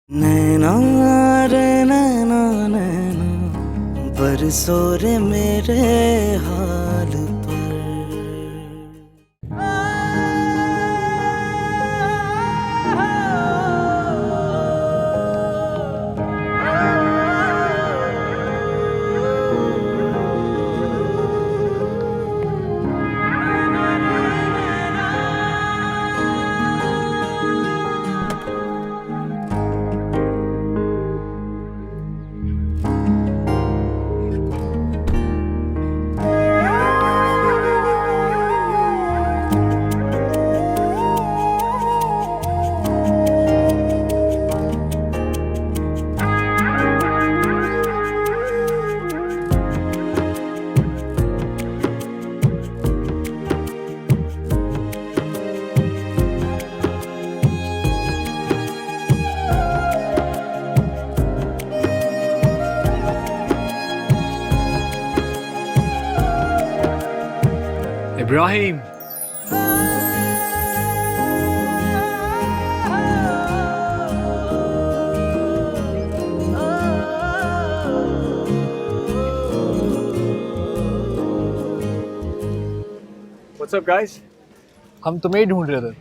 नैना रे नैना नैना बरसो रे मेरे हाल पर। Ibrahim, What's up guys? हम तुम्हें ही ढूंढ रहे थे।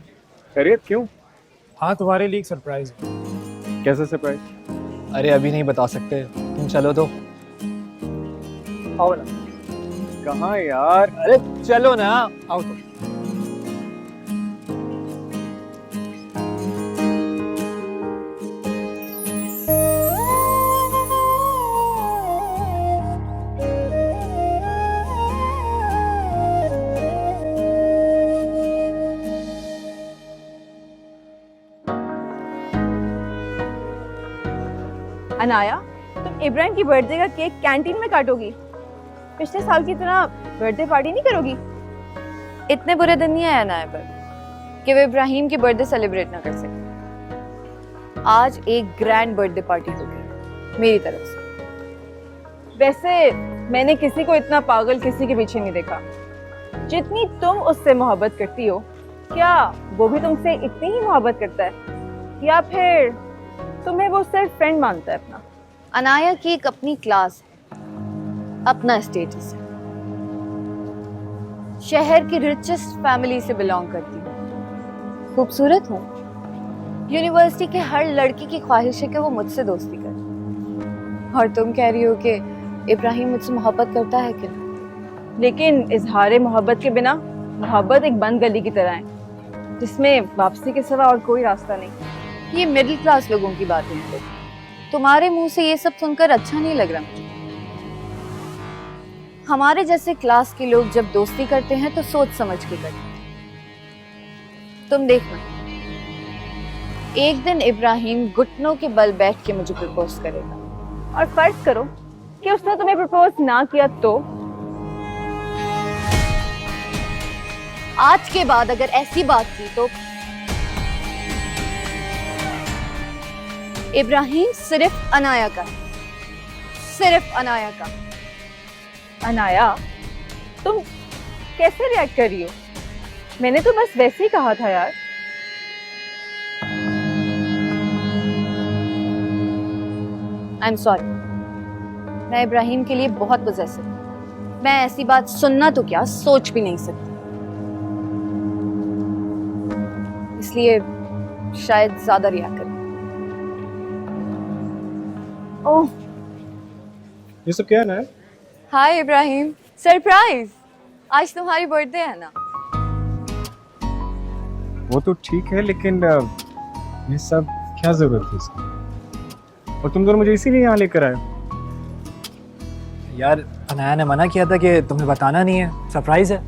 खैरियत क्यों? हाँ, तुम्हारे लिए एक सरप्राइज है। कैसा सरप्राइज? अरे अभी नहीं बता सकते, तुम चलो तो। आओ ना। कहाँ यार? अरे चलो ना, आओ तो। अनाया, तुम इब्राहिम की बर्थडे का केक कैंटीन में काटोगी? पिछले साल की तरह बर्थडे पार्टी नहीं करोगी? इतने बुरे दिन नहीं आए अनाया पर कि वो इब्राहिम की बर्थडे सेलिब्रेट ना कर सके। आज एक ग्रैंड बर्थडे पार्टी होगी मेरी तरफ से। वैसे मैंने किसी को इतना पागल किसी के पीछे नहीं देखा। जितनी तुम उससे मोहब्बत करती हो, क्या वो भी तुमसे इतनी ही मोहब्बत करता है, या फिर तुम्हें वो सिर्फ फ्रेंड मानता है अपना? अनाया की एक अपनी क्लास है, अपना स्टेटस है, शहर की रिचेस्ट फैमिली से बिलोंग करती हूँ, खूबसूरत हूँ, यूनिवर्सिटी के हर लड़की की ख्वाहिश है कि वो मुझसे दोस्ती करे। और तुम कह रही हो कि इब्राहिम मुझसे मोहब्बत करता है कि नहीं? लेकिन इजहार मोहब्बत के बिना मोहब्बत एक बंद गली की तरह है, जिसमें वापसी के सिवा और कोई रास्ता नहीं। ये मिडिल क्लास लोगों की बातें हैं। तुम्हारे मुंह से ये सब सुनकर अच्छा नहीं लग रहा मुझे। हमारे जैसे क्लास के लोग जब दोस्ती करते हैं तो सोच समझ के करते हैं। तुम देखना, एक दिन इब्राहिम घुटनों के बल बैठ के मुझे प्रपोज करेगा। और फर्ज करो कि उसने तुम्हें प्रपोज ना किया तो? आज के बाद अगर ऐसी बात की तो इब्राहिम सिर्फ अनाया का है, सिर्फ अनाया का। अनाया, तुम कैसे रिएक्ट कर रही हो? मैंने तो बस वैसे ही कहा था यार। आई एम सॉरी, मैं इब्राहिम के लिए बहुत पॉसेसिव हूं। मैं ऐसी बात सुनना तो क्या, सोच भी नहीं सकती, इसलिए शायद ज्यादा रिएक्ट कर। ओह, ये सब क्या है ना? हाय इब्राहिम, सरप्राइज! आज तुम्हारी बर्थडे है ना? वो तो ठीक है, लेकिन ये सब क्या जरूरत है इसकी? और तुम दोनों मुझे इसीलिए यहाँ लेकर आए? यार अनाया ने मना किया था कि तुम्हें बताना नहीं है, सरप्राइज है।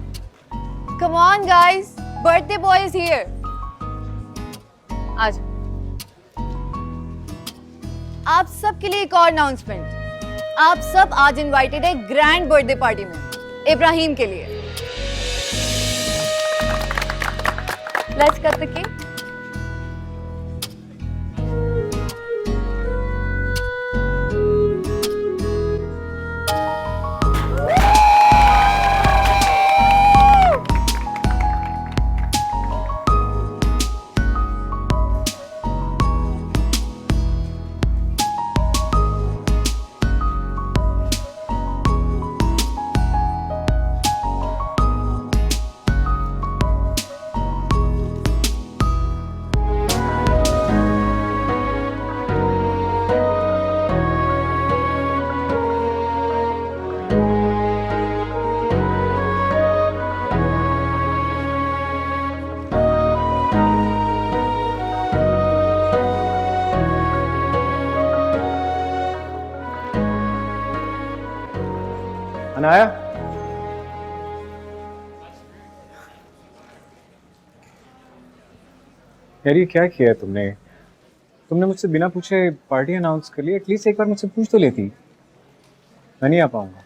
Come on guys, birthday boy is here. आज आप सब के लिए एक और अनाउंसमेंट। आप सब आज इनवाइटेड है ग्रैंड बर्थडे पार्टी में, इब्राहिम के लिए। Let's cut the cake. यार ये क्या किया तुमने? तुमने मुझसे बिना पूछे पार्टी अनाउंस कर ली। एटलीस्ट एक बार मुझसे पूछ तो लेती। मैं नहीं आ पाऊंगा।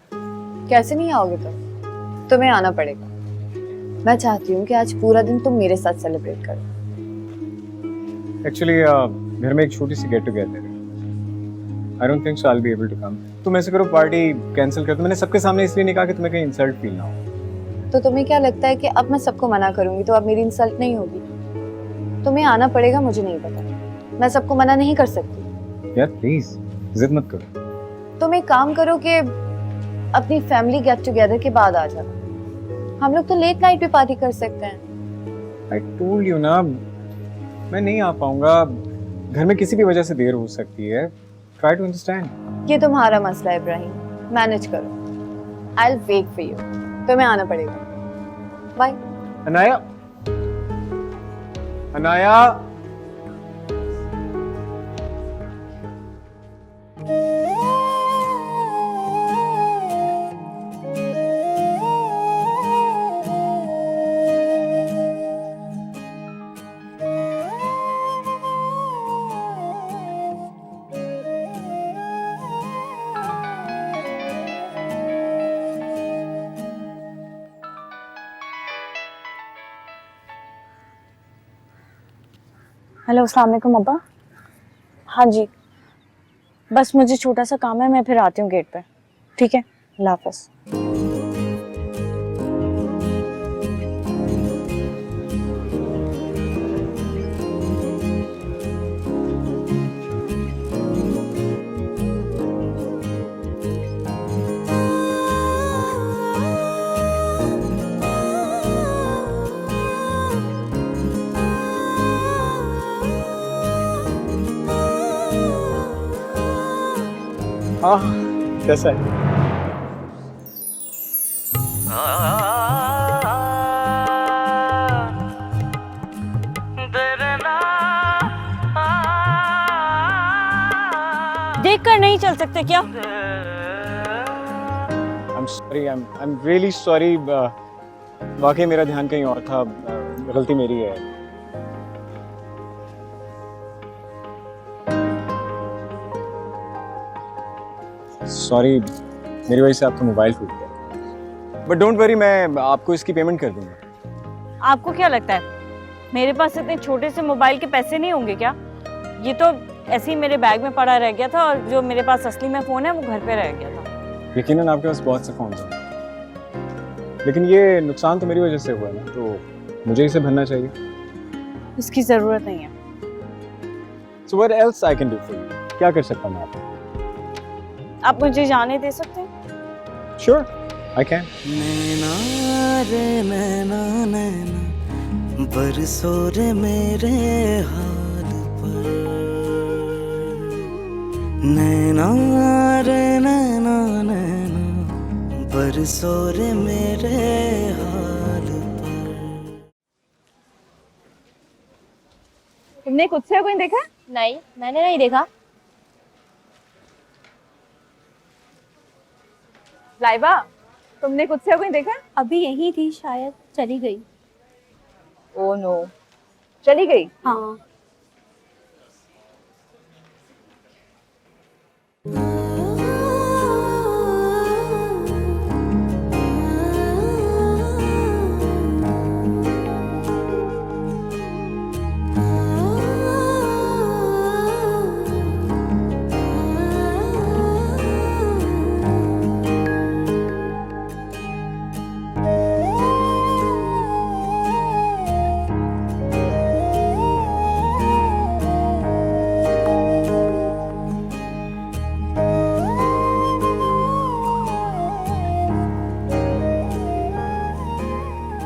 कैसे नहीं आओगे तुम? तुम्हें आना पड़ेगा। मैं चाहती हूँ कि आज पूरा दिन तुम मेरे साथ सेलिब्रेट करो। एक्चुअली घर में एक छोटी सी गेट टुगेदर है। I don't think so I will be able to come. तुम ऐसे करो, पार्टी कैंसिल कर दो। मैंने सबके सामने इसलिए नहीं कहा कि तुम्हें कहीं इंसल्ट फील ना हो। तो तुम्हें क्या लगता है कि अब मैं सबको मना करूंगी तो अब मेरी इंसल्ट नहीं होगी? तुम्हें आना पड़ेगा, मुझे नहीं पता। मैं सबको मना नहीं कर सकती। यार प्लीज जिद मत करो। तुम एक काम करो कि अपनी फैमिली गेट टुगेदर के बाद आ जाना। हम लोग तो लेट नाइट पे पार्टी कर सकते हैं। आई टोल्ड यू ना, मैं नहीं आ पाऊंगा। घर में किसी भी वजह से देर हो सकती है। Try to understand. ये तुम्हारा मसला है इब्राहिम, मैनेज करो। I will wait for you. तुम्हें आना पड़ेगा। बाय। अनाया, अनाया, हेलो, अस्सलाम वालेकुम अब्बा। हाँ जी, बस मुझे छोटा सा काम है, मैं फिर आती हूँ गेट पे। ठीक है, अल्लाह हाफ़िज़। कैसा है? देख कर नहीं चल सकते क्या? I'm sorry, I'm really sorry. वाकई मेरा ध्यान कहीं और था। गलती मेरी है। सॉरी, मेरी वजह से आपका मोबाइल टूट गया। बट डोंट वरी, मैं आपको इसकी पेमेंट कर दूंगा। आपको क्या लगता है मेरे पास इतने छोटे से मोबाइल के पैसे नहीं होंगे क्या? ये तो ऐसे ही मेरे बैग में पड़ा रह गया था और जो मेरे पास असली में फ़ोन है वो घर पे रह गया था। यकीनन आपके पास बहुत से फ़ोन हैं, लेकिन ये नुकसान तो मेरी वजह से हुआ ना, तो मुझे इसे भरना चाहिए। इसकी ज़रूरत नहीं है। So what else I can do for you? क्या कर सकता हूँ मैं आपको? आप मुझे जाने दे सकते हैं? Sure, I can. नैना रे नैना नैना बरसो रे मेरे हाल पर। नैना रे नैना नैना बरसो रे मेरे हाल पर। तुमने खुद से कोई देखा? नहीं, मैंने नहीं देखा। लाइबा, तुमने खुद से कोई देखा? अभी यही थी, शायद चली गई। ओह नो, चली गई? हाँ।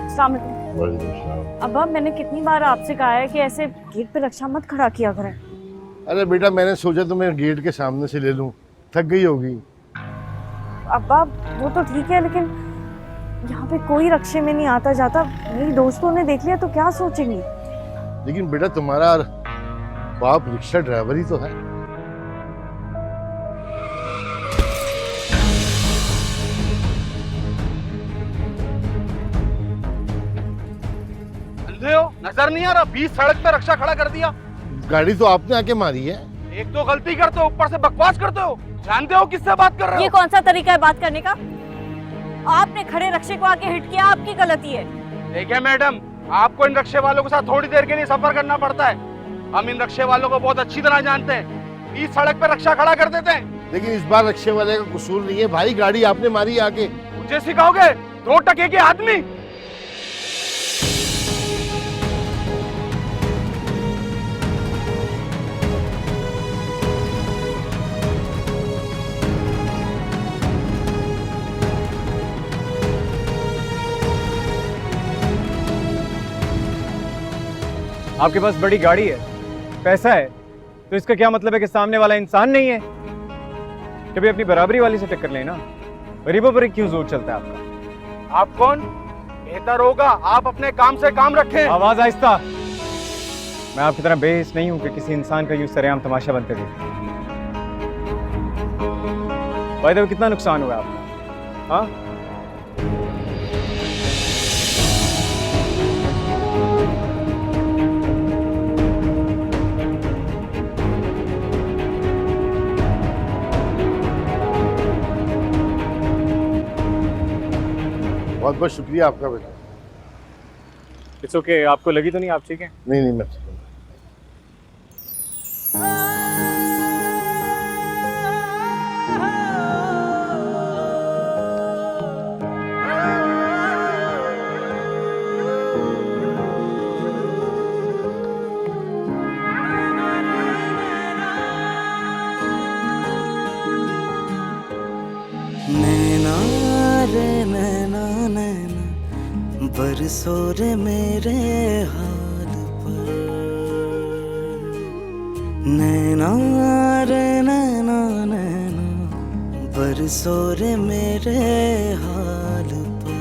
अस्सलाम वालेकुम। अब्बा, मैंने कितनी बार आपसे कहा है कि ऐसे गेट पे रक्षा मत खड़ा किया करें। अरे बेटा, मैंने सोचा तुम्हें गेट के सामने से ले लूं, थक गई होगी। अब्बा, वो तो ठीक है, लेकिन यहाँ पे कोई रक्षे में नहीं आता जाता। मेरी दोस्तों ने देख लिया तो क्या सोचेंगी? लेकिन बेटा, तुम्हारा बाप रिक्शा ड्राइवर ही तो है। नजर नहीं आ रहा? 20 सड़क पे रक्षा खड़ा कर दिया। गाड़ी तो आपने आके मारी है। एक तो गलती करते हो, ऊपर से बकवास करते हो। जानते हो किससे बात कर रहे ये हो? कौन सा तरीका है बात करने का? आपने खड़े रक्षे को आके हिट किया, आपकी गलती है। देखिए मैडम, आपको इन रक्षे वालों के साथ थोड़ी देर के लिए सफर करना पड़ता है। हम इन रक्षे वालों को बहुत अच्छी तरह जानते हैं। 20 सड़क पे रक्षा खड़ा कर देते हैं। लेकिन इस बार रक्षे वाले का कसूर नहीं है भाई, गाड़ी आपने मारी आके। मुझे सिखाओगे? 2 टके के आदमी। आपके पास बड़ी गाड़ी है, पैसा है, तो इसका क्या मतलब है कि सामने वाला इंसान नहीं है? कभी अपनी बराबरी वाली से टक्कर लेना। गरीबों पर क्यों जोर चलता है आपका? आप कौन? बेहतर होगा आप अपने काम से काम रखें। आवाज आहिस्ता। मैं आपकी तरह बेहिस नहीं हूं कि किसी इंसान का यूं सरेआम तमाशा बनते देखूं। भाई देखो कितना नुकसान हुआ आपका। हाँ, बहुत बहुत शुक्रिया आपका बेटा। It's okay. आपको लगी तो नहीं? आप ठीक है? नहीं नहीं, मैं ठीक हूं। नैना रे नैना नैना बरसो रे मेरे हाल पर। नैना रे नैना नैना बरसो रे मेरे हाल पर।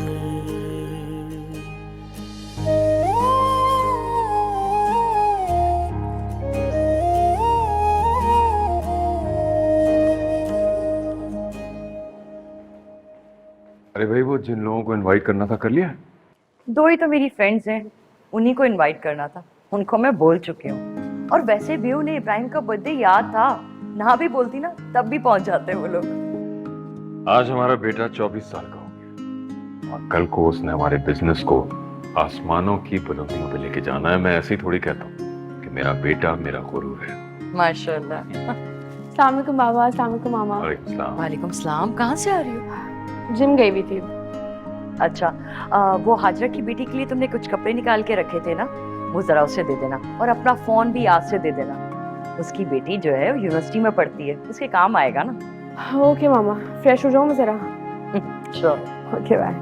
अरे भाई, वो जिन लोगों को इनवाइट करना था कर लिया? 2 ही तो मेरी फ्रेंड्स हैं, उन्हीं को इनवाइट करना था। उनको मैं बोल चुकी हूँ। और वैसे भी उन्हें इब्राहिम का बर्थडे याद था, ना भी बोलती ना तब भी पहुंच जाते वो लोग। आज हमारा बेटा 24 साल का हो गया और कल को उसने हमारे बिजनेस को आसमानों की बुलंदियों पे लेके जाना है। मैं ऐसे ही थोड़ी कहता हूँ कि मेरा बेटा मेरा गुरूर है। माशाल्लाह। अस्सलाम वालेकुम बाबा, अस्सलाम वालेकुम मामा। वालेकुम सलाम। वालेकुम सलाम। कहाँ से आ रही हो? जिम गई हुई थी। अच्छा, वो हाजरा की बेटी के लिए तुमने कुछ कपड़े निकाल के रखे थे ना, वो जरा उसे दे देना। और अपना फोन भी आज से दे देना। उसकी बेटी जो है यूनिवर्सिटी में पढ़ती है, उसके काम आएगा ना। ओके मामा, फ्रेश हो जाऊँ मैं जरा। श्योर। Okay bye.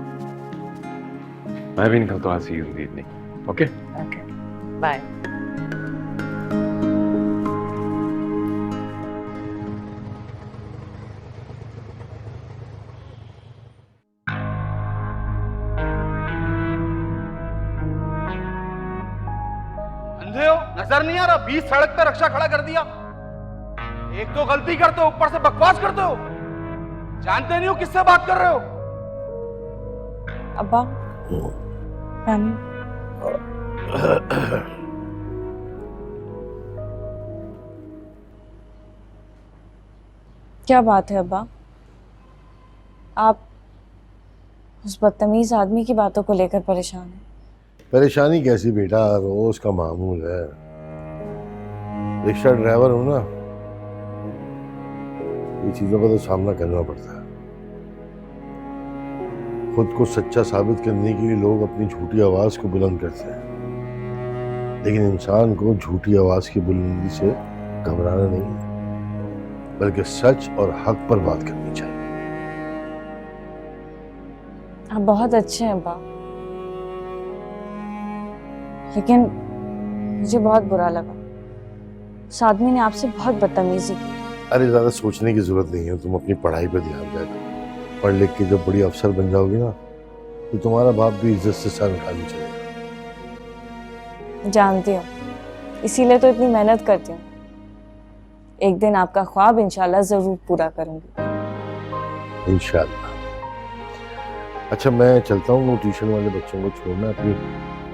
मैं भी निकलता हूँ, see you in the evening. Okay okay bye. अंधे हो? नजर नहीं आ रहा? 20 सड़क पे रक्षा खड़ा कर दिया। एक तो गलती करते हो, ऊपर से बकवास करते हो। जानते नहीं हो किससे बात कर रहे हो? अब्बा, रानी, क्या बात है अब्बा? आप उस बदतमीज आदमी की बातों को लेकर परेशान हैं। परेशानी कैसी बेटा, रोज का मामूल है। रिक्शा ड्राइवर हूं ना, ये चीजों का तो सामना करना पड़ता है। खुद को सच्चा साबित करने के लिए लोग अपनी झूठी आवाज को बुलंद करते हैं, लेकिन इंसान को झूठी आवाज की बुलंदी से घबराना नहीं है, बल्कि सच और हक पर बात करनी चाहिए। आप बहुत अच्छे हैं अब्बा, लेकिन मुझे बहुत बुरा लगा। उस आदमी ने आपसे बहुत बदतमीजी की। अरे ज्यादा सोचने की जरूरत नहीं है, तुम अपनी पढ़ाई पर ध्यान दे दो। पढ़ लिख के जब बड़ी अफसर बन जाओगी ना, तो तुम्हारा बाप भी इज्जत से सर उठा नहीं चलेगा। जानती हूँ, इसीलिए तो इतनी मेहनत करती हूँ। एक दिन आपका ख्वाब इंशाल्लाह जरूर पूरा करूंगी। इंशाल्लाह। अच्छा मैं चलता हूँ, वो ट्यूशन वाले बच्चों को छोड़ना, अपनी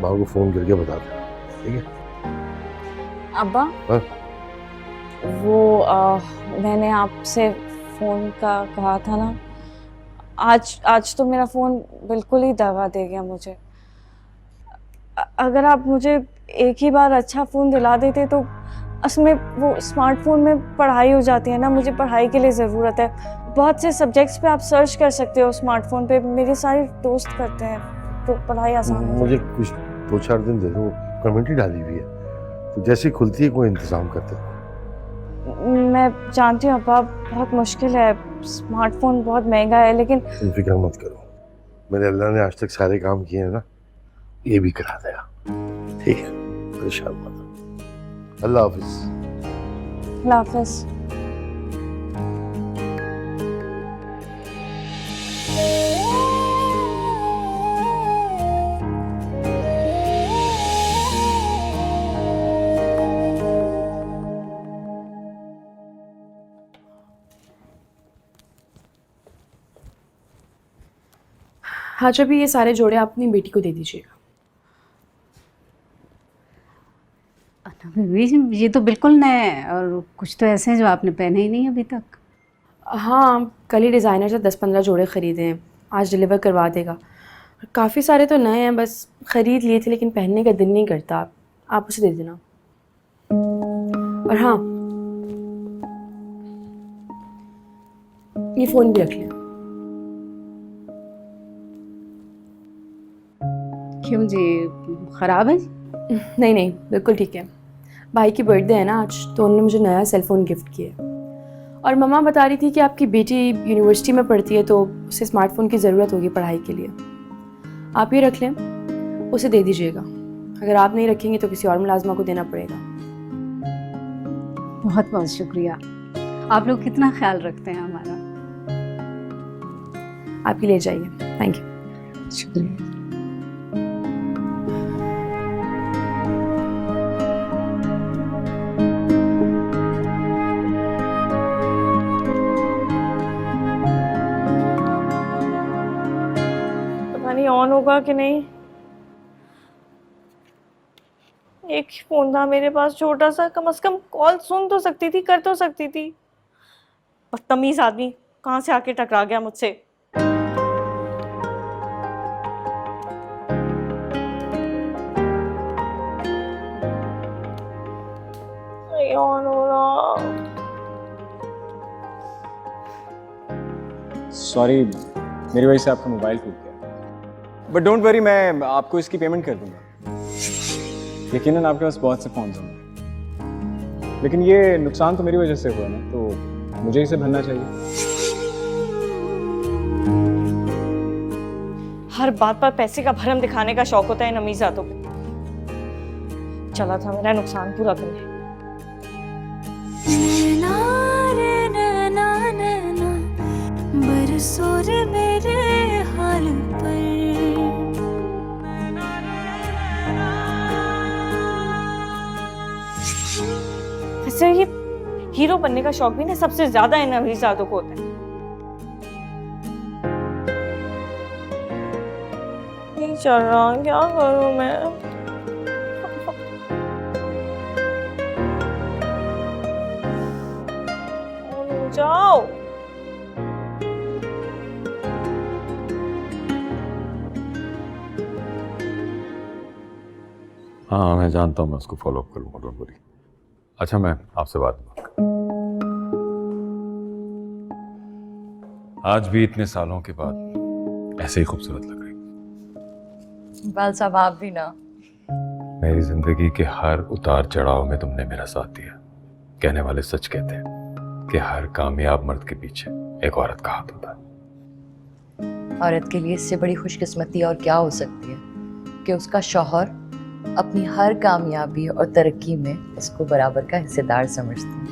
माँ को फोन करके बता दें। ठीक है? अब्बा हाँ? मैंने आपसे फोन का कहा था ना, आज तो मेरा फोन बिल्कुल ही दगा दे गया मुझे। अगर आप मुझे एक ही बार अच्छा फ़ोन दिला देते तो उसमें वो स्मार्टफोन में पढ़ाई हो जाती है ना, मुझे पढ़ाई के लिए ज़रूरत है। बहुत से सब्जेक्ट्स पे आप सर्च कर सकते हो स्मार्टफोन पे, मेरे सारे दोस्त करते हैं, तो पढ़ाई आसान हो मुझे कुछ 2-4 दिन दे दो, कमेंट्री डाली हुई है, तो जैसे ही खुलती है कोई इंतजाम करते हैं। मैं जानती हूँ अब्बा, बहुत मुश्किल है, स्मार्टफोन बहुत महंगा है, लेकिन तुम फिक्र मत करो, मेरे अल्लाह ने आज तक सारे काम किए हैं ना, ये भी करा देगा। ठीक है, परेशान मत हो। अल्लाह हाफिज। अल्लाह हाफिज। हाँ, जब ये सारे जोड़े आप अपनी बेटी को दे दीजिएगा। ये तो बिल्कुल नए हैं और कुछ तो ऐसे हैं जो आपने पहने ही नहीं अभी तक। हाँ, कल ही डिज़ाइनर से 10-15 जोड़े ख़रीदे हैं, आज डिलीवर करवा देगा। काफ़ी सारे तो नए हैं, बस ख़रीद लिए थे लेकिन पहनने का दिल नहीं करता। आप उसे दे देना। और हाँ, ये फ़ोन भी रख लें। क्यों जी, ख़राब है? नहीं नहीं, बिल्कुल ठीक है। भाई की बर्थडे है ना आज, तो उन्होंने मुझे नया सेल फ़ोन गिफ्ट किया। और मम्मा बता रही थी कि आपकी बेटी यूनिवर्सिटी में पढ़ती है तो उसे स्मार्टफ़ोन की ज़रूरत होगी पढ़ाई के लिए। आप ये रख लें, उसे दे दीजिएगा। अगर आप नहीं रखेंगे तो किसी और मुलाजमा को देना पड़ेगा। बहुत बहुत शुक्रिया, आप लोग कितना ख्याल रखते हैं हमारा। आप ही ले जाइए। Thank you. शुक्रिया। ऑन होगा कि नहीं। एक ही फोन था मेरे पास, छोटा सा, कम से कम कॉल सुन तो सकती थी, कर तो सकती थी। बदतमीज आदमी कहां से आके टकरा गया मुझसे। ऑन हो रहा। सॉरी, मेरी वजह से आपका मोबाइल टूट गया, बट डोंट वरी, मैं आपको इसकी पेमेंट कर दूंगा। यकीनन आपके पास बहुत से फोन होंगे, लेकिन ये नुकसान तो मेरी वजह से हुआ ना, तो मुझे इसे भरना चाहिए। हर बात पर पैसे का भरम दिखाने का शौक होता है नमीज़ा, तो चला था मेरा नुकसान पूरा करने। बरसों रे मेरे हाल पर, वैसे ये हीरो बनने का शौक भी ना सबसे ज्यादा इन नवीज़ातों को होता है। नहीं चल रहा, क्या करूं मैं। जाओ। हाँ, मैं जानता हूँ, मैं उसको फॉलो अप करूँगा, डोंट वरी। अच्छा, मैं आपसे बात आज भी इतने सालों के बाद ऐसे ही खूबसूरत लग रही। बाल साहब, आप भी ना। मेरी जिंदगी के हर उतार चढ़ाव में तुमने मेरा साथ दिया। कहने वाले सच कहते हैं कि हर कामयाब मर्द के पीछे एक औरत का हाथ होता है। औरत के लिए इससे बड़ी खुशकिस्मती और क्या हो सकती है कि उसका शौहर अपनी हर कामयाबी और तरक्की में उसको बराबर का हिस्सेदार समझता है।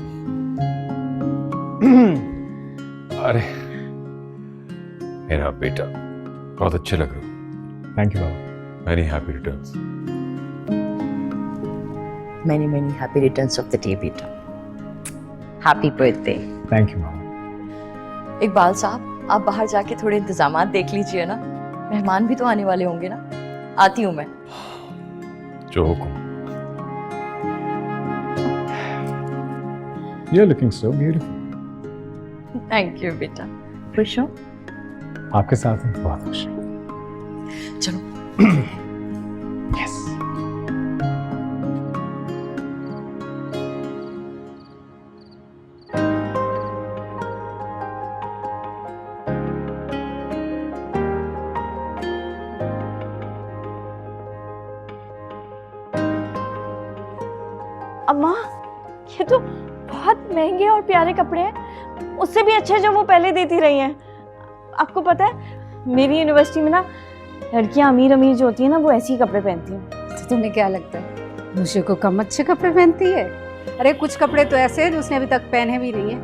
अरे मेरा बेटा, बहुत अच्छे लग रहे हो। Thank you Baba. Very happy returns. Many many happy returns of the day, बेटा। Happy birthday. थैंक यू मामा। इकबाल साहब, आप बाहर जाके थोड़े इंतजामात देख लीजिए ना, मेहमान भी तो आने वाले होंगे ना। आती हूँ मैं। जो हुक्म। You are looking so beautiful. Thank you बेटा। खुश हो? आपके साथ मैं बहुत खुश हूँ। चलो। यस। अम्मा, ये तो बहुत महंगे और प्यारे कपड़े हैं, उससे भी अच्छे जो वो पहले देती रही हैं। आपको पता है मेरी यूनिवर्सिटी में ना लड़कियां अमीर अमीर जो होती है ना वो ऐसे ही कपड़े पहनती हैं। तो तुम्हें क्या लगता है मुझे को कम अच्छे कपड़े पहनती है? अरे कुछ कपड़े तो ऐसे हैं जो उसने अभी तक पहने भी नहीं है।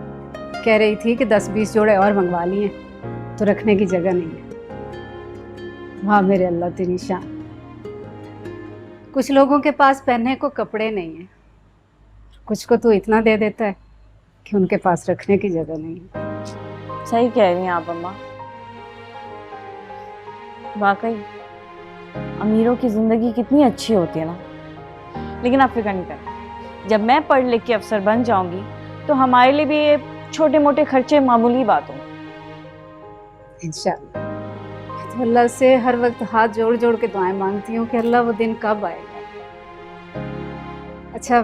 कह रही थी कि 10-20 जोड़े और मंगवा लिए तो रखने की जगह नहीं है। वाह मेरे अल्लाह तेरी शान। कुछ लोगों के पास पहनने को कपड़े नहीं है, कुछ को तो इतना दे देता है कि उनके पास रखने की जगह नहीं है। सही कह रही हैं आप अम्मा, वाकई अमीरों की जिंदगी कितनी अच्छी होती है ना। लेकिन आप फिक्र नहीं करें, जब मैं पढ़ लिख के अफसर बन जाऊंगी तो हमारे लिए भी ये छोटे मोटे खर्चे मामूली बात हों। इंशाल्लाह। मैं तो अल्लाह से हर वक्त हाथ जोड़ जोड़ के दुआएं मांगती हूँ कि अल्लाह वो दिन कब आएगा। अच्छा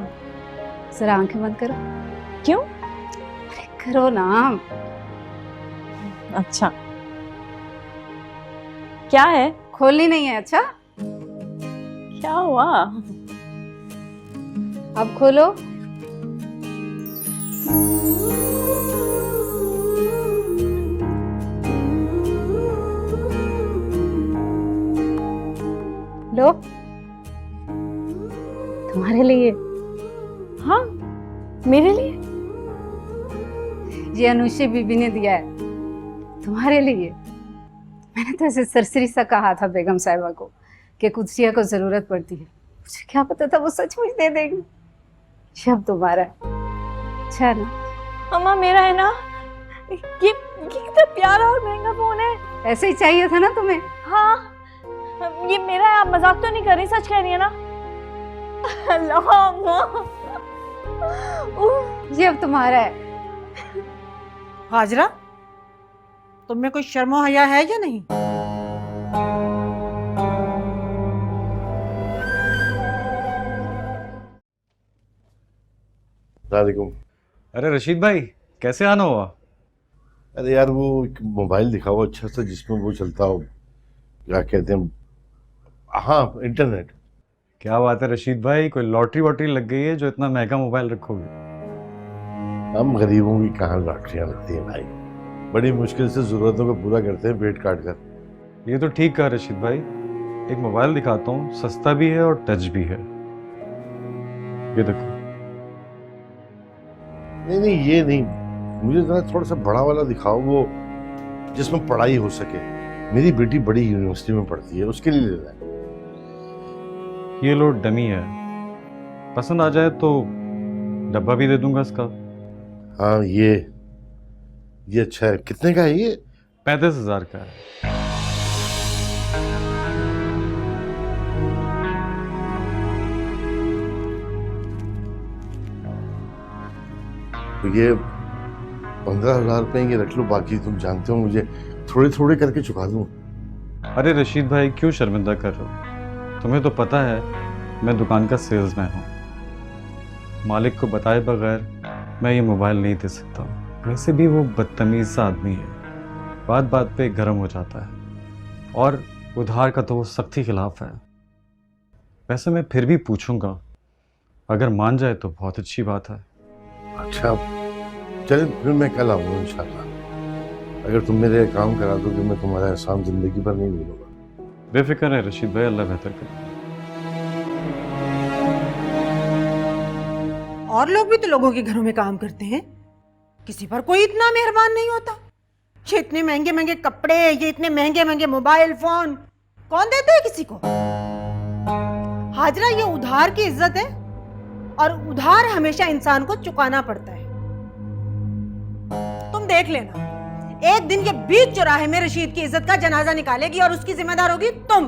जरा आंखें बंद करो। क्यों? अरे करो ना। अच्छा क्या है? खोलनी नहीं है? अच्छा क्या हुआ? अब खोलो। लो तुम्हारे लिए। हाँ मेरे लिए? ये अनुषी बीबी ने दिया है तुम्हारे लिए। मैंने तो ऐसे सरसरी सा कहा था बेगम साहिबा को कि कुदसिया को जरूरत पड़ती है, मुझे क्या पता था वो सचमुच दे देगी। शब तुम्हारा है। अच्छा है ना? अम्मा मेरा है ना, ये कितना प्यारा और महंगा फोन है। ऐसे ही चाहिए था ना तुम्हें? हाँ ये मेरा है, आप मजाक तो नहीं कर रही, सच कह रही है ना? अल्लाह अम्मा। ये अब तुम्हारा है। हाजरा, तुम में कोई शर्म हया है या नहीं? वालेकुम। अरे रशीद भाई कैसे आना हुआ? अरे यार वो एक मोबाइल दिखा हुआ अच्छा सा जिसमें वो चलता हो, क्या कहते हैं, हाँ इंटरनेट। क्या बात है रशीद भाई, कोई लॉटरी वॉटरी लग गई है जो इतना महंगा मोबाइल रखोगे? हम गरीबों की कहाँ लॉटरियाँ लगती हैं भाई, बड़ी मुश्किल से जरूरतों को पूरा करते हैं पेट काट कर। ये तो ठीक कहा रशीद भाई, एक मोबाइल दिखाता हूँ, सस्ता भी है और टच भी है। ये देखो। नहीं नहीं ये नहीं, मुझे जरा थोड़ा सा बड़ा वाला दिखाओ, वो जिसमें पढ़ाई हो सके। मेरी बेटी बड़ी यूनिवर्सिटी में पढ़ती है, उसके लिए लेना है। ये लो डमी है, पसंद आ जाए तो डब्बा भी दे दूंगा इसका। हाँ ये अच्छा है। कितने का है ये? 35,000 का है। तो ये 15,000 रुपये ये रख लो, बाकी तुम जानते हो मुझे थोड़े थोड़े करके चुका दूं। अरे रशीद भाई क्यों शर्मिंदा कर रहे हो? तुम्हें तो पता है मैं दुकान का सेल्समैन हूँ, मालिक को बताए बगैर मैं ये मोबाइल नहीं दे सकता। वैसे भी वो बदतमीज सा आदमी है, बात बात पे गर्म हो जाता है और उधार का तो वो सख्ती खिलाफ है। वैसे मैं फिर भी पूछूंगा, अगर मान जाए तो बहुत अच्छी बात है। अच्छा चले फिर मैं कल आऊँगा इंशाल्लाह। अगर तुम मेरे काम करा दो तो मैं तुम्हारा एहसान जिंदगी भर नहीं भूलूंगा। बेफिक्र है रशीद भाई, अल्लाह बेहतर करे। और लोग भी तो लोगों के घरों में काम करते हैं, किसी पर कोई इतना मेहरबान नहीं होता। ये इतने महंगे महंगे कपड़े, ये इतने महंगे महंगे मोबाइल फोन कौन देता है किसी को? हाजरा ये उधार की इज्जत है और उधार हमेशा इंसान को चुकाना पड़ता है। तुम देख लेना, एक दिन ये बीच चौराहे में रशीद की इज्जत का जनाजा निकालेगी और उसकी जिम्मेदार होगी तुम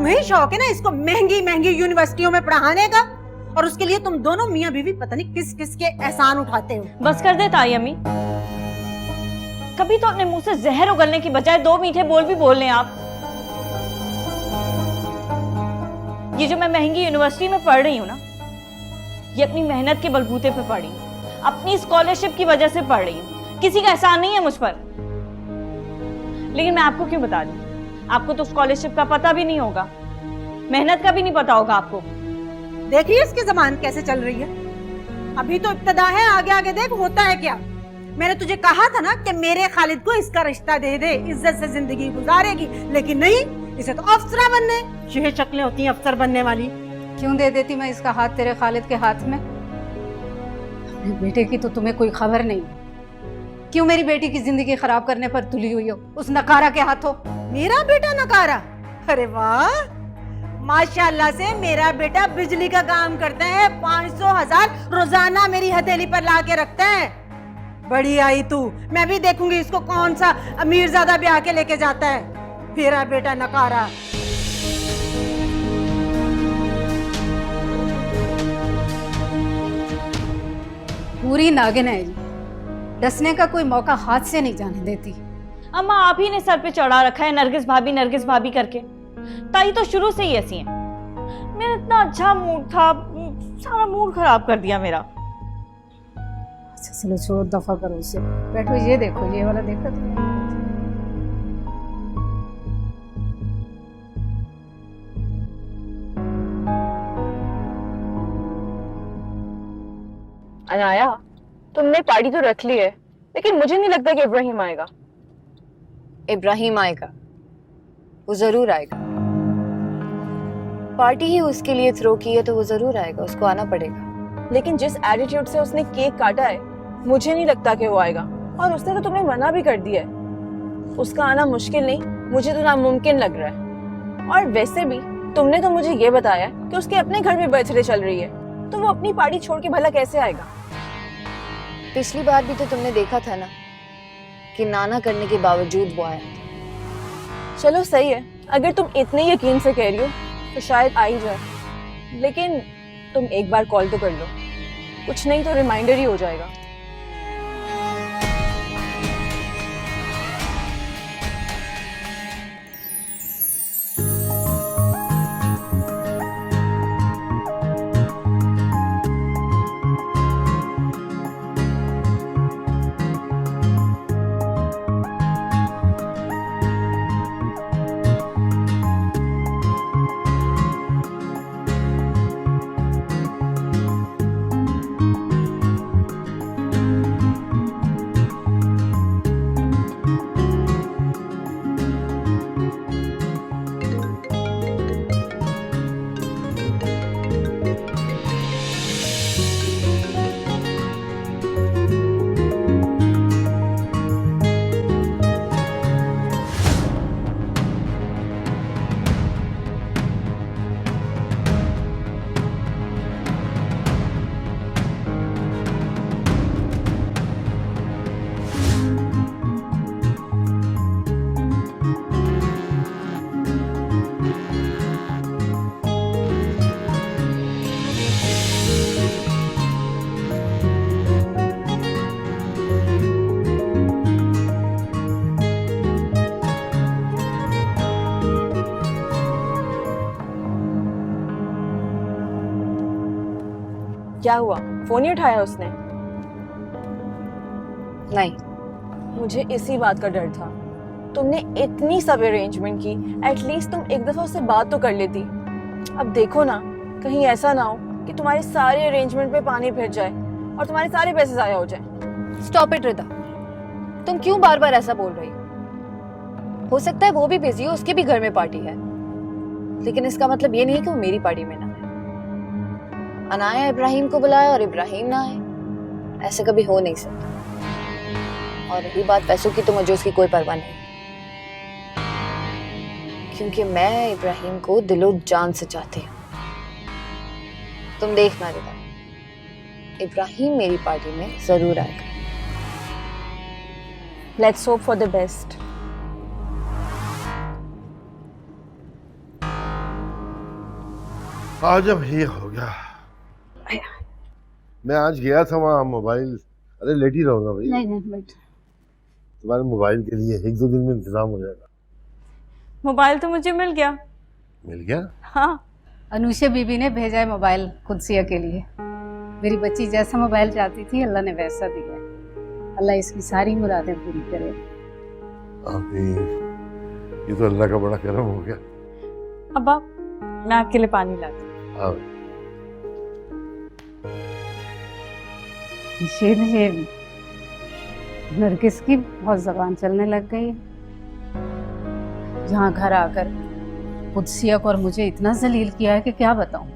तुम्हें ही शौक है ना इसको महंगी महंगी यूनिवर्सिटियों में पढ़ाने का, और उसके लिए तुम दोनों मियाँ बीवी पता नहीं किस किस के एहसान उठाते हो। बस कर दे ताई अम्मी, कभी तो अपने मुंह से जहर उगलने की बजाय 2 मीठे बोल भी बोल लें आप। ये जो मैं महंगी यूनिवर्सिटी में पढ़ रही हूँ ना, ये अपनी मेहनत के बलबूते पे पढ़ी हूँ, अपनी स्कॉलरशिप की वजह से पढ़ रही हूँ, किसी का एहसान नहीं है मुझ पर। लेकिन मैं आपको क्यों बता दूं, आपको तो स्कॉलरशिप का पता भी नहीं होगा, मेहनत का भी नहीं पता होगा आपको। देखिए इसकी जबान कैसे चल रही है, अभी तो इब्तदा है, आगे आगे देख होता है क्या। मैंने तुझे कहा था ना कि मेरे खालिद को इसका रिश्ता दे दे, इज्जत से जिंदगी गुजारेगी, लेकिन नहीं, इसे तो अफसरा बनने, ये शक्लें होती हैं अफसर बनने वाली। क्यों दे देती मैं इसका हाथ तेरे खालिद के हाथ में? अपने बेटे की तो तुम्हें कोई खबर नहीं, क्यों मेरी बेटी की जिंदगी खराब करने पर तुली हुई हो उस नकारा के हाथों? मेरा बेटा नकारा? अरे वाह, माशाल्लाह से मेरा बेटा बिजली का काम करता है, 500,000 रोजाना मेरी हथेली पर ला के रखता है। बड़ी आई तू, मैं भी देखूंगी इसको कौन सा अमीरजादा ब्याह के लेके जाता है। मेरा बेटा नकारा। पूरी नागिन है जी, डसने का कोई मौका हाथ से नहीं जाने देती। अम्मा आप ही ने सर पे चढ़ा रखा है नरगिस भाभी करके, ताई तो शुरू से ही ऐसी है। मेरा इतना अच्छा मूड था, सारा मूड खराब कर दिया मेरा। अच्छा चलो छोड़, दफा करो उसे, बैठो ये देखो, ये वाला देखो तो। अनाया, तुमने पार्टी तो रख ली है, लेकिन मुझे नहीं लगता कि इब्राहिम आएगा। इब्राहिम आएगा, वो जरूर आएगा। पार्टी ही उसके लिए थ्रो की है तो वो जरूर आएगा, उसको आना पड़ेगा। लेकिन जिस एटीट्यूड से उसने केक काटा है, मुझे नहीं लगता कि वो आएगा। और उसने तो तुम्हें मना भी कर दिया है, उसका आना मुश्किल नहीं, मुझे तो नामुमकिन लग रहा है। और वैसे भी तुमने तो मुझे ये बताया कि उसके अपने घर में बर्थडे चल रही है, तो वो अपनी पार्टी छोड़ के भला कैसे आएगा? पिछली बार भी तो तुमने देखा था ना कि नाना करने के बावजूद वो आया। चलो सही है, अगर तुम इतने यकीन से कह रही हो तो शायद आ ही जाए, लेकिन तुम एक बार कॉल तो कर लो, कुछ नहीं तो रिमाइंडर ही हो जाएगा। क्या हुआ, फोन ही उठाया उसने? नहीं, मुझे इसी बात का डर था। तुमने इतनी सब अरेंजमेंट की, एटलीस्ट तुम एक दफा उससे बात तो कर लेती। अब देखो ना, कहीं ऐसा ना हो कि तुम्हारे सारे अरेंजमेंट पे पानी फिर जाए और तुम्हारे सारे पैसे जाया हो जाए। स्टॉप इट रिदा, तुम क्यों बार बार ऐसा बोल रही हो सकता है वो भी बिजी हो, उसके भी घर में पार्टी है, लेकिन इसका मतलब ये नहीं है कि वो मेरी पार्टी में ना है। अनाया इब्राहिम को बुलाया और इब्राहिम ना आए, ऐसे कभी हो नहीं सकता। और रही बात पैसों की, तो मुझे उसकी कोई परवाह नहीं, क्योंकि मैं इब्राहिम को दिलो जान से चाहती हूँ। तुम देखना रिदा, इब्राहिम मेरी पार्टी में जरूर आएगा। Let's hope for the best. आज अब ये हो गया। मैं आज गया था वहाँ मोबाइल, अरे लेट ही रहो ना भाई। नहीं बैठ। तुम्हारे मोबाइल के लिए 1-2 दिन में इंतजाम हो जाएगा। मोबाइल तो मुझे मिल गया। मिल गया? हाँ, अनुषा बीबी ने भेजा है मोबाइल कुदसिया के लिए। मेरी बच्ची जैसा मोबाइल चाहती थी अल्लाह ने वैसा दिया। अल्लाह इसकी सारी मुरादें पूरी करे। आमीन। ये तो अल्लाह का बड़ा करम हो गया। अब्बा मैं आपके लिए पानी लाती हूँ। हाँ ये नरगिस की बहुत जबान चलने लग गई है। यहाँ घर आकर कुदसिया को और मुझे इतना जलील किया है कि क्या बताऊं।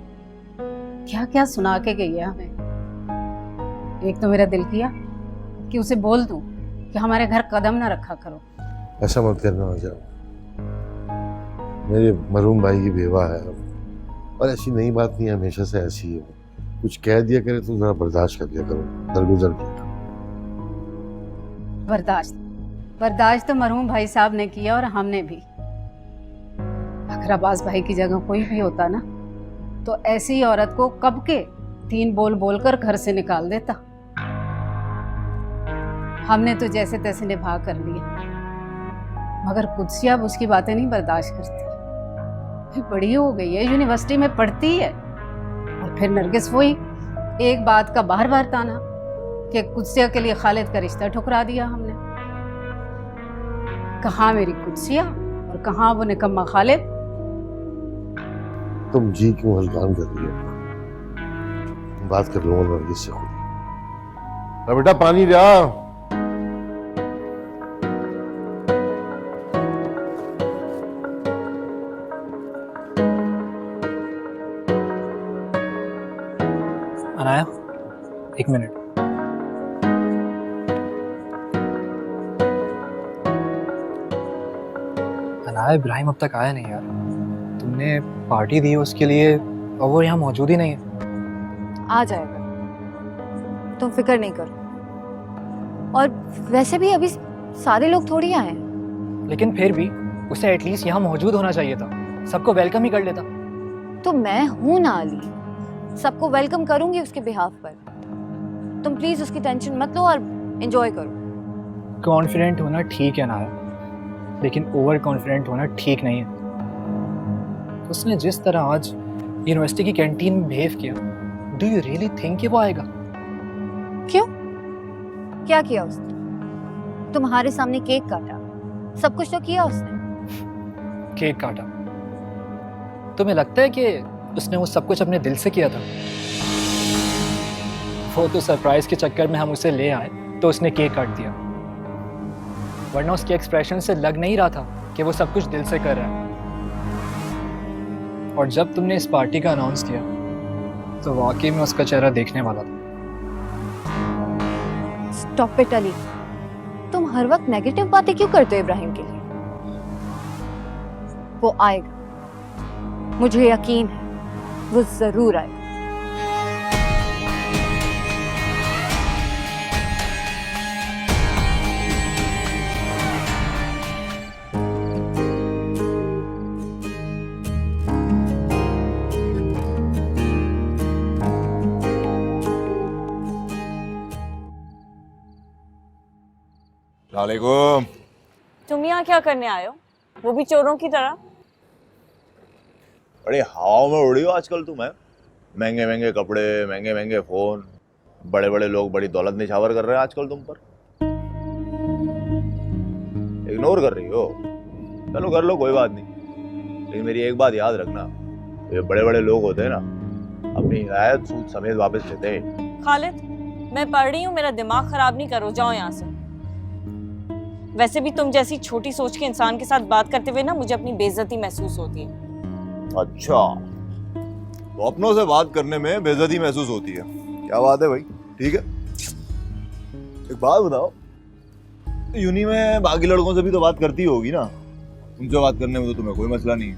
क्या क्या सुना के गई है हमें। एक तो मेरा दिल किया कि उसे बोल दूं कि हमारे घर कदम ना रखा करो। ऐसा मत करना हो जाओ, मेरे मरूम भाई की बेवा है और ऐसी नई बात नहीं, हमेशा से ऐसी है। कुछ कह दिया करे तो जरा बर्दाश्त कर लिया करो, दरगुजर किया करो। बर्दाश्त तो मरहूम भाई साहब ने किया और हमने भी। अगर अब्बास भाई की जगह कोई भी होता ना तो ऐसी औरत को कब के 3 बोल बोलकर घर से निकाल देता। हमने तो जैसे तैसे निभा कर लिया, मगर कुदसिया अब उसकी बातें नहीं बर्दाश्त करती। फिर बड़ी हो गई है, यूनिवर्सिटी में पढ़ती है, और फिर नरगिस वही एक बात का बार बार ताना कि कुदसिया के लिए खालिद का रिश्ता ठुकरा दिया हमने। कहाँ मेरी कुदसिया और कहाँ वो निकम्मा खालिद। तुम जी क्यों हल्कान कर रही हो? बात कर लूंगा नरगिस से खुद। बेटा पानी जा। अनाया 1 मिनट। अनाया इब्राहिम अब तक आया नहीं यार। तुमने पार्टी दी है उसके लिए और वो यहाँ मौजूद ही नहीं है। आ जाएगा, तुम फिक्र नहीं करो। और वैसे भी अभी सारे लोग थोड़ी आए हैं। लेकिन फिर भी उसे एटलीस्ट यहाँ मौजूद होना चाहिए था, सबको वेलकम ही कर लेता। तो मैं हूं ना अली, सबको वेलकम करूंगी उसके बिहाफ पर। तुम प्लीज उसकी टेंशन मत लो और एंजॉय करो। कॉन्फिडेंट होना ठीक है ना, लेकिन ओवर कॉन्फिडेंट होना ठीक नहीं है। उसने जिस तरह आज यूनिवर्सिटी की कैंटीन में बिहेव किया, डू यू रियली थिंक कि वो आएगा? क्यों? क्या किया उसने? तुम्हारे सामने केक काटा, सब कुछ तो किया उसने। केक काटा? तुम्हें लगता है कि उसने वो सब कुछ अपने दिल से किया था? वो तो सरप्राइज के चक्कर में हम उसे ले आए तो उसने केक काट दिया, वरना उसके एक्सप्रेशन से लग नहीं रहा था कि वो सब कुछ दिल से कर रहा है। और जब तुमने इस पार्टी का अनाउंस किया तो वाकई में उसका चेहरा देखने वाला था। स्टॉप इट अली, तुम हर वक्त नेगेटिव बातें क्यों करते हो इब्राहिम के लिए? वो आएगा, मुझे यकीन है वो जरूर आएगा। वालेकुम। तुम यहाँ क्या करने आए हो, वो भी चोरों की तरह? बड़ी हवाओं में उड़ी हो आजकल तुम। है महंगे महंगे कपड़े, महंगे महंगे फोन, बड़े बड़े लोग बड़ी दौलत निछावर कर रहे हैं आजकल तुम पर। इग्नोर कर रही हो? चलो कर लो, कोई बात नहीं, लेकिन मेरी एक बात याद रखना, ये बड़े बड़े लोग होते हैं ना, अपनी हिदायत सूद समेत वापस लेते हैं। खालिद, मैं पढ़ रही हूँ, मेरा दिमाग खराब नहीं करो, जाओ यहाँ से। वैसे भी तुम जैसी छोटी सोच के इंसान के साथ बात करते हुए ना मुझे अपनी बेइज्जती महसूस होती है। अच्छा, तो अपनों से बात करने में बेइज्जती महसूस होती है? क्या बात है भाई, ठीक है। एक बात बताओ, यूनी में बाकी लड़कों से भी तो बात करती होगी ना, उनसे बात करने में तो तुम्हें कोई मसला नहीं है।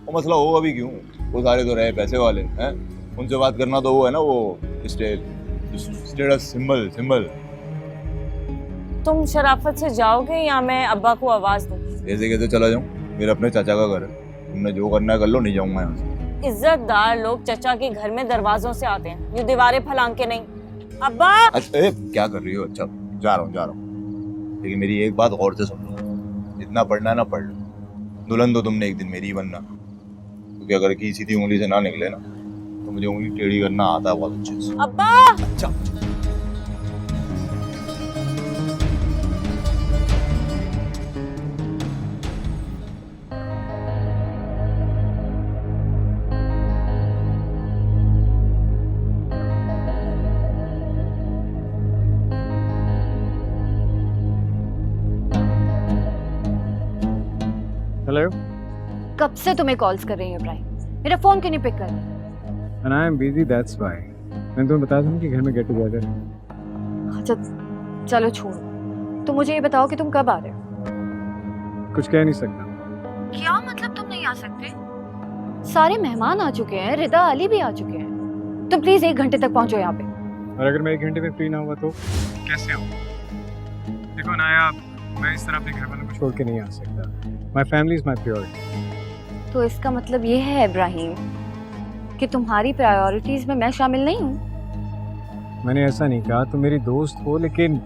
वो मसला होगा भी क्यों, वो सारे तो रहे पैसे वाले हैं, उनसे बात करना तो वो है ना, वो स्टेटस सिंबल। तुम शराफत से जाओगे या मैं अब्बा को आवाज दूं? कैसे कैसे चला जाऊं, मेरे अपने चाचा का घर है, तुमने जो करना है कर लो, नहीं जाऊंगा यहाँ से। इज्जतदार लोग चचा के घर में दरवाजों से आते हैं, ये दीवारें फलांग के नहीं। अब्बा अच्छा क्या कर रही हो? अच्छा जा रहा हूँ लेकिन मेरी एक बात गौर से सुन लो, जितना पढ़ना है ना पढ़ लो, दुल्हन तो तुमने एक दिन मेरी ही बनना, क्योंकि अगर की सीधी उंगली से ना निकले ना तो मुझे उंगली टेढ़ी करना आता है बहुत अच्छे से। अब्बा अच्छा हेलो कब से तुम्हें कॉल्स कर रही हूँ इब्राहिम, मेरा फोन क्यों नहीं पिक कर रही? And I am busy, that's why. मैंने तुम्हें बताया था ना कि घर में गेट टुगेदर है। अच्छा चलो छोड़ो, तो मुझे ये बताओ कि तुम कब आ रहे हो? कुछ कह नहीं सकता। क्या मतलब तुम नहीं आ सकते? सारे मेहमान आ चुके हैं, रिदा अली भी आ चुके हैं, तुम प्लीज 1 घंटे तक पहुंचो यहाँ पे। और अगर मैं 1 घंटे में फ्री ना हुआ तो कैसे हो? देखो नाया, मैं इस तरह अपने घर वालों को छोड़ के नहीं आ सकता। My family is my priority. तो इसका मतलब ये है इब्राहिम कि तुम्हारी प्रायोरिटीज में मैं शामिल नहीं हूँ? मैंने ऐसा नहीं कहा, तुम मेरी दोस्त हो, लेकिन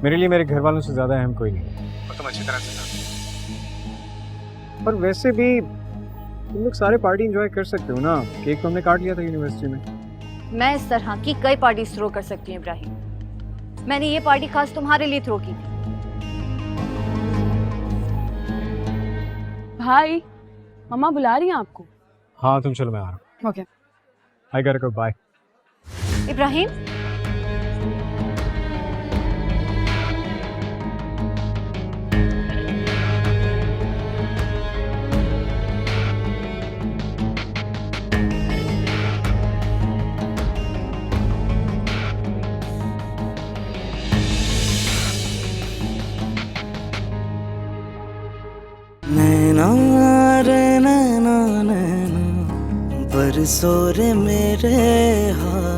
मेरे लिए मेरे घर वालों से ज्यादा अहम कोई नहीं, और तुम अच्छी तरह से जानते हो। और वैसे भी तुम लोग सारे पार्टी एंजॉय कर सकते हो ना, केक तो हमने काट लिया था यूनिवर्सिटी में। मैं इस तरह की कई पार्टी थ्रो कर सकती हूँ इब्राहिम, मैंने ये पार्टी खास तुम्हारे लिए थ्रो की थी। भाई मम्मा बुला रही हैं आपको। हाँ तुम चलो, मैं आ रहा हूँ। Okay I got to go, bye. Ibrahim नैना रे नैना नैना बरसो रे मेरे हाथ।